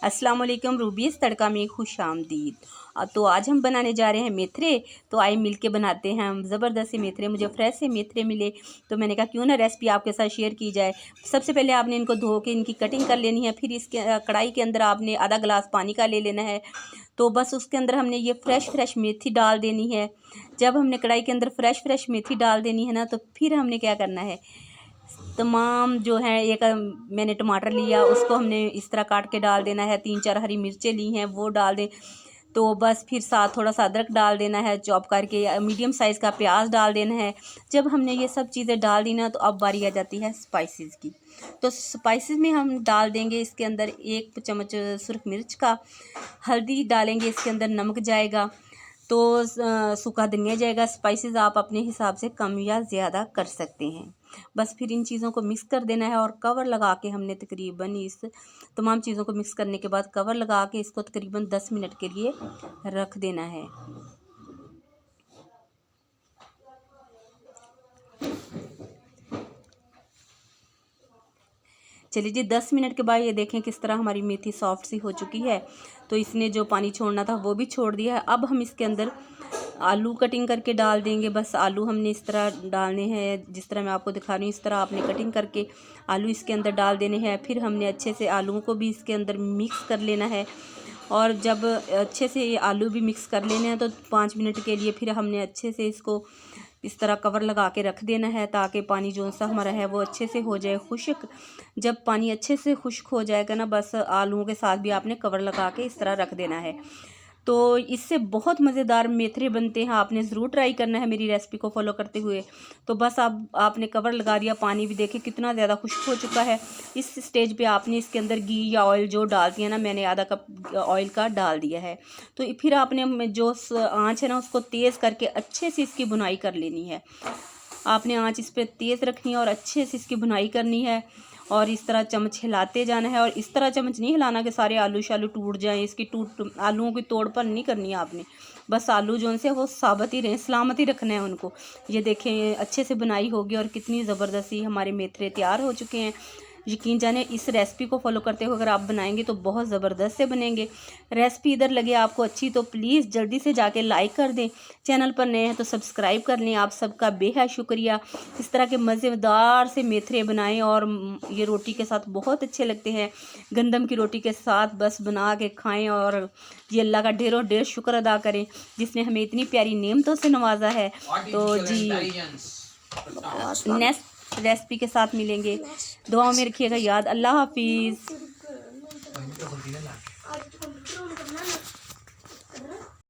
अस्सलाम वालेकुम रूबीज़ तड़का में खुश आमदीद। तो आज हम बनाने जा रहे हैं मेथरे। तो आइए मिल के बनाते हैं हम ज़बरदस्त से मेथरे। मुझे फ्रेश से मेथरे मिले तो मैंने कहा क्यों ना रेसिपी आपके साथ शेयर की जाए। सबसे पहले आपने इनको धो के इनकी कटिंग कर लेनी है। फिर इसके कढ़ाई के अंदर आपने आधा गिलास पानी का ले लेना है। तो बस उसके अंदर हमने ये फ्रेश मेथी डाल देनी है। जब हमने कढ़ाई के अंदर फ्रेश मेथी डाल देनी है ना, तो फिर हमने क्या करना है, तमाम जो है एक मैंने टमाटर लिया, उसको हमने इस तरह काट के डाल देना है। 3-4 हरी मिर्चें ली हैं, वो डाल दें। तो बस फिर साथ थोड़ा सा अदरक डाल देना है चॉप करके। मीडियम साइज़ का प्याज डाल देना है। जब हमने ये सब चीज़ें डाल दी ना, तो अब बारी आ जाती है स्पाइसेस की। तो स्पाइसेस में हम डाल देंगे इसके अंदर 1 चम्मच सुरख मिर्च का, हल्दी डालेंगे इसके अंदर, नमक जाएगा, तो सूखा धनिया जाएगा। स्पाइसेस आप अपने हिसाब से कम या ज़्यादा कर सकते हैं। बस फिर इन चीज़ों को मिक्स कर देना है और कवर लगा के हमने तकरीबन इस तमाम चीज़ों को मिक्स करने के बाद कवर लगा के इसको तकरीबन 10 मिनट के लिए रख देना है। चलिए जी, 10 मिनट के बाद ये देखें किस तरह हमारी मेथी सॉफ्ट सी हो चुकी है। तो इसने जो पानी छोड़ना था वो भी छोड़ दिया है। अब हम इसके अंदर आलू कटिंग करके डाल देंगे। बस आलू हमने इस तरह डालने हैं, जिस तरह मैं आपको दिखा रही हूँ, इस तरह आपने कटिंग करके आलू इसके अंदर डाल देने हैं। फिर हमने अच्छे से आलूओं को भी इसके अंदर मिक्स कर लेना है। और जब अच्छे से ये आलू भी मिक्स कर लेने हैं, तो 5 मिनट के लिए फिर हमने अच्छे से इसको इस तरह कवर लगा के रख देना है, ताकि पानी जो सा हमारा है वो अच्छे से हो जाए खुश्क। जब पानी अच्छे से खुश्क हो जाएगा ना, बस आलूओं के साथ भी आपने कवर लगा के इस तरह रख देना है। तो इससे बहुत मज़ेदार मेथरे बनते हैं। आपने ज़रूर ट्राई करना है मेरी रेसिपी को फॉलो करते हुए। तो बस आपने कवर लगा दिया, पानी भी देखें कितना ज़्यादा खुश्क हो चुका है। इस स्टेज पे आपने इसके अंदर घी या ऑयल जो डालती है ना, मैंने आधा कप ऑयल का डाल दिया है। तो फिर आपने जो आँच है ना, उसको तेज़ करके अच्छे से इसकी भुनाई कर लेनी है। आपने आँच इस पर तेज़ रखनी है और अच्छे से इसकी भुनाई करनी है। और इस तरह चम्मच हिलाते जाना है। और इस तरह चम्मच नहीं हिलाना कि सारे आलू शालू टूट जाएं। इसकी आलूओं की तोड़पन नहीं करनी है आपने। बस आलू जो उनसे वो साबित ही रहें, सलामत ही रखना है उनको। ये देखें, ये अच्छे से बुनाई होगी और कितनी ज़बरदस्ती हमारे मेथरे तैयार हो चुके हैं। यकीन जाने इस रेसिपी को फॉलो करते हुए अगर आप बनाएंगे तो बहुत ज़बरदस्त से बनेंगे। रेसिपी इधर लगे आपको अच्छी तो प्लीज़ जल्दी से जाके लाइक कर दें। चैनल पर नए हैं तो सब्सक्राइब कर लें। आप सबका बेहद शुक्रिया। इस तरह के मज़ेदार से मेथरे बनाएं और ये रोटी के साथ बहुत अच्छे लगते हैं। गंदम की रोटी के साथ बस बना के खाएं और ये अल्लाह का ढेरों ढेर शुक्र अदा करें जिसने हमें इतनी प्यारी नेमतों से नवाजा है। तो जी, नेक्स्ट रेसिपी के साथ मिलेंगे। दुआ में रखिएगा याद। अल्लाह हाफिज़।